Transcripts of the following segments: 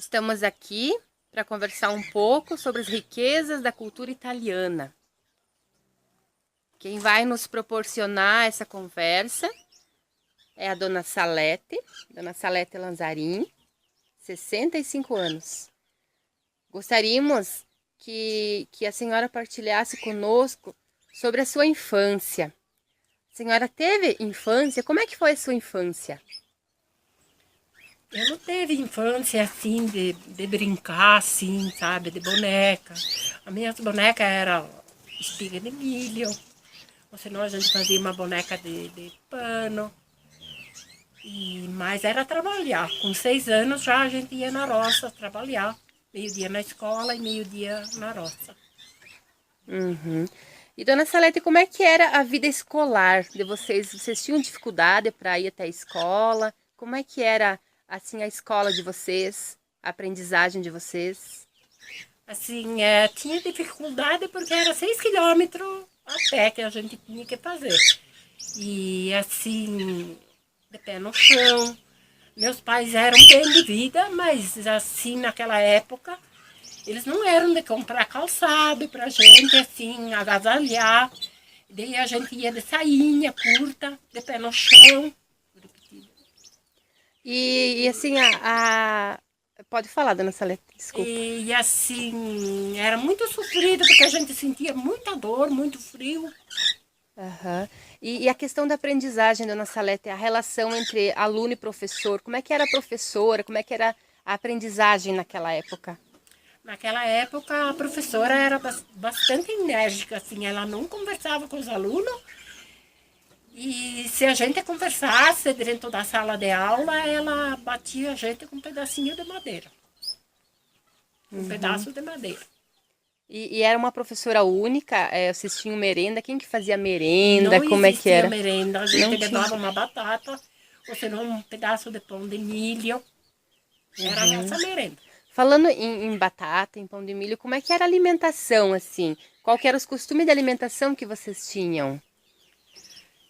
Estamos aqui para conversar um pouco sobre as riquezas da cultura italiana. Quem vai nos proporcionar essa conversa é a Dona Salete Lanzarin, 65 anos. Gostaríamos que a senhora partilhasse conosco sobre a sua infância. A senhora teve infância? Como é que foi a sua infância? Eu não teve infância assim, de brincar assim, sabe, de boneca. As minhas bonecas eram espiga de milho, ou senão a gente fazia uma boneca de pano. Mas era trabalhar. Com 6 anos já a gente ia na roça trabalhar. Meio-dia na escola e meio-dia na roça. Uhum. E Dona Salete, como é que era a vida escolar de vocês? Vocês tinham dificuldade para ir até a escola? Como é que era assim a escola de vocês, a aprendizagem de vocês? Assim, tinha dificuldade porque era 6 quilômetros a pé que a gente tinha que fazer. E assim, de pé no chão. Meus pais eram bem de vida, mas assim, naquela época, eles não eram de comprar calçado pra gente, assim, agasalhar. Daí a gente ia de sainha curta, de pé no chão. E assim, pode falar, Dona Salete, desculpa. E assim, era muito sofrido porque a gente sentia muita dor, muito frio. Aham. E a questão da aprendizagem, Dona Salete, a relação entre aluno e professor, como é que era a professora, como é que era a aprendizagem naquela época? Naquela época, a professora era bastante enérgica, assim, ela não conversava com os alunos. E se a gente conversasse dentro da sala de aula, ela batia a gente com um pedacinho de madeira. Um pedaço de madeira. E era uma professora única? Vocês tinham merenda? Quem que fazia merenda? Não Como é que existia era? merenda, a Não gente tinha. levava uma batata, ou senão um pedaço de pão de milho. Era a nossa merenda. Falando em batata, em pão de milho, como é que era a alimentação, assim? Qual que eram os costumes de alimentação que vocês tinham?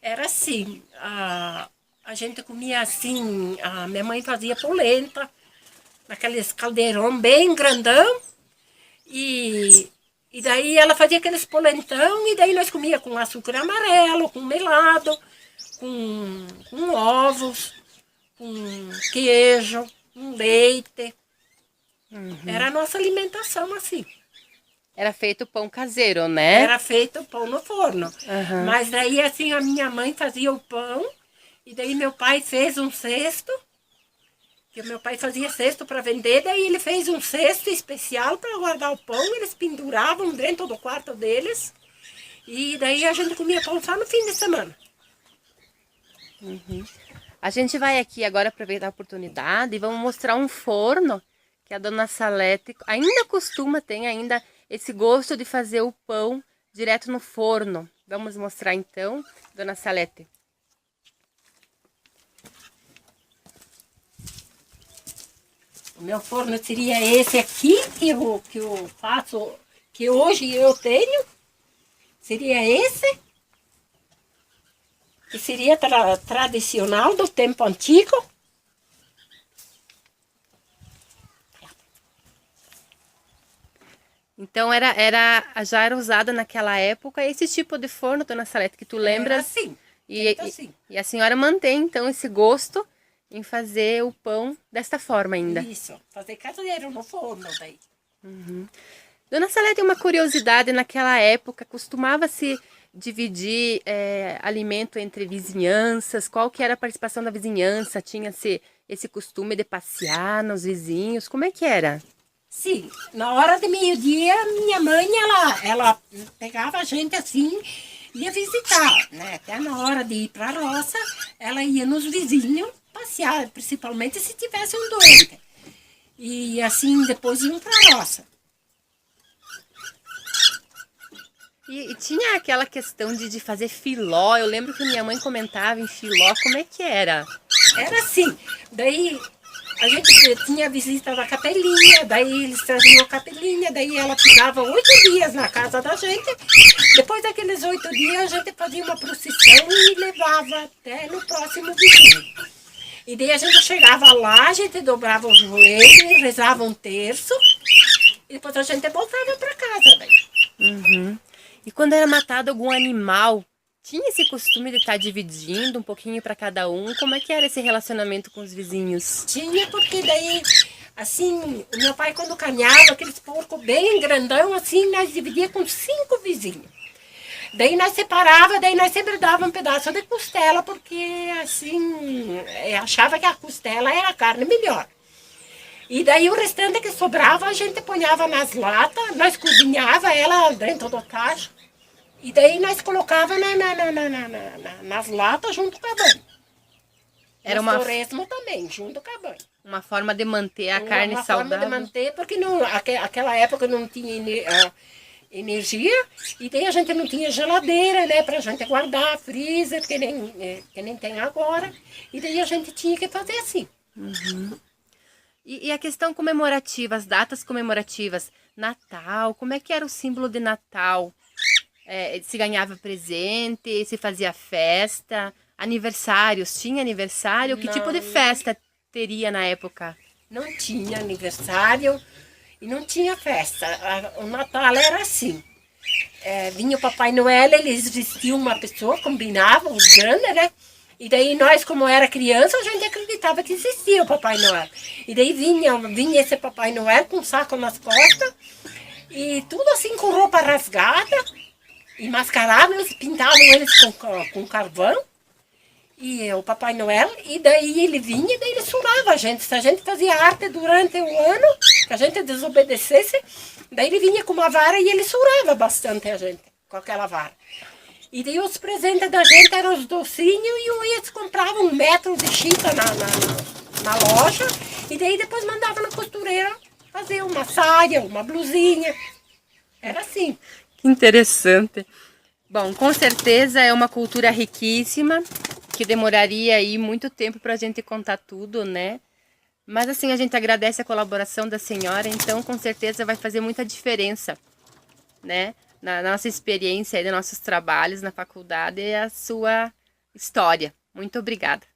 Era assim, a gente comia assim, a minha mãe fazia polenta, naqueles caldeirão bem grandão, e, e daí ela fazia aqueles polentão, e daí nós comia com açúcar amarelo, com melado, com ovos, com queijo, com leite. Era a nossa alimentação assim. Era feito pão caseiro, né? Era feito pão no forno. Aham. Mas daí assim a minha mãe fazia o pão, e daí meu pai fez um cesto, que o meu pai fazia cesto para vender, daí ele fez um cesto especial para guardar o pão, eles penduravam dentro do quarto deles, e daí a gente comia pão só no fim de semana. A gente vai aqui agora aproveitar a oportunidade e vamos mostrar um forno que a Dona Salete ainda costuma, tem ainda esse gosto de fazer o pão direto no forno. Vamos mostrar então, Dona Salete. O meu forno seria esse aqui, que eu faço, que hoje eu tenho, seria esse, que seria tradicional do tempo antigo. Então já era usada naquela época esse tipo de forno, Dona Salete, que tu Era lembras? assim, E, feito e, assim. e a senhora mantém então esse gosto em fazer o pão desta forma ainda. Isso, fazer caseiro no forno daí. Dona Salete, tem uma curiosidade, naquela época costumava-se dividir alimento entre vizinhanças? Qual que era a participação da vizinhança? Tinha-se esse costume de passear nos vizinhos? Como é que era? Sim, na hora de meio-dia, minha mãe, ela pegava a gente assim, ia visitar, né? Até na hora de ir para a roça, ela ia nos vizinhos passear, principalmente se tivesse um doente. E assim, depois iam para a roça. E tinha aquela questão de fazer filó. Eu lembro que minha mãe comentava em filó. Como é que era? Era assim, daí a gente tinha a visita da capelinha, daí eles traziam a capelinha, daí ela ficava 8 dias na casa da gente. Depois daqueles 8 dias a gente fazia uma procissão e levava até no próximo vizinho. E daí a gente chegava lá, a gente dobrava o joelho, rezava um terço, e depois a gente voltava para casa. Daí. Uhum. E quando era matado algum animal, tinha esse costume de estar dividindo um pouquinho para cada um? Como é que era esse relacionamento com os vizinhos? Tinha, porque daí, assim, o meu pai quando caminhava, aqueles porcos bem grandão, assim, nós dividia com 5 vizinhos. Daí nós separava, daí nós sempre dava um pedaço de costela, porque assim, achava que a costela era a carne melhor. E daí o restante que sobrava a gente ponhava nas latas, nós cozinhava ela dentro do tacho, e daí nós colocava nas latas junto com a banha. Era Os torresmos também, junto com a banha. uma forma de manter a carne Uma saudável. forma de manter, porque não, aquela época não tinha energia, e daí a gente não tinha geladeira, né, pra gente guardar, freezer, que nem tem agora, e daí a gente tinha que fazer assim. Uhum. E a questão comemorativa, as datas comemorativas, Natal, como é que era o símbolo de Natal? Se ganhava presente, se fazia festa, aniversários, tinha aniversário? Que tipo de festa teria na época? Não tinha aniversário e não tinha festa. O Natal era assim. Vinha o Papai Noel, eles vestiam uma pessoa, combinavam, os grandes, né? E daí nós, como era criança, a gente acreditava que existia o Papai Noel. E daí vinha esse Papai Noel com um saco nas costas, e tudo assim com roupa rasgada, e mascaravam, eles pintavam eles com carvão, e o Papai Noel, e daí ele vinha e daí ele surava a gente. Se a gente fazia arte durante o ano, que a gente desobedecesse, daí ele vinha com uma vara e ele surava bastante a gente, com aquela vara. E daí os presentes da gente eram os docinhos e eles compravam 1 metro de chita na loja, e daí depois mandava na costureira fazer uma saia, uma blusinha. Era assim. Que interessante. Bom, com certeza é uma cultura riquíssima, que demoraria aí muito tempo para a gente contar tudo, né? Mas assim, a gente agradece a colaboração da senhora, então com certeza vai fazer muita diferença, né? Na nossa experiência e nos nossos trabalhos na faculdade e a sua história. Muito obrigada.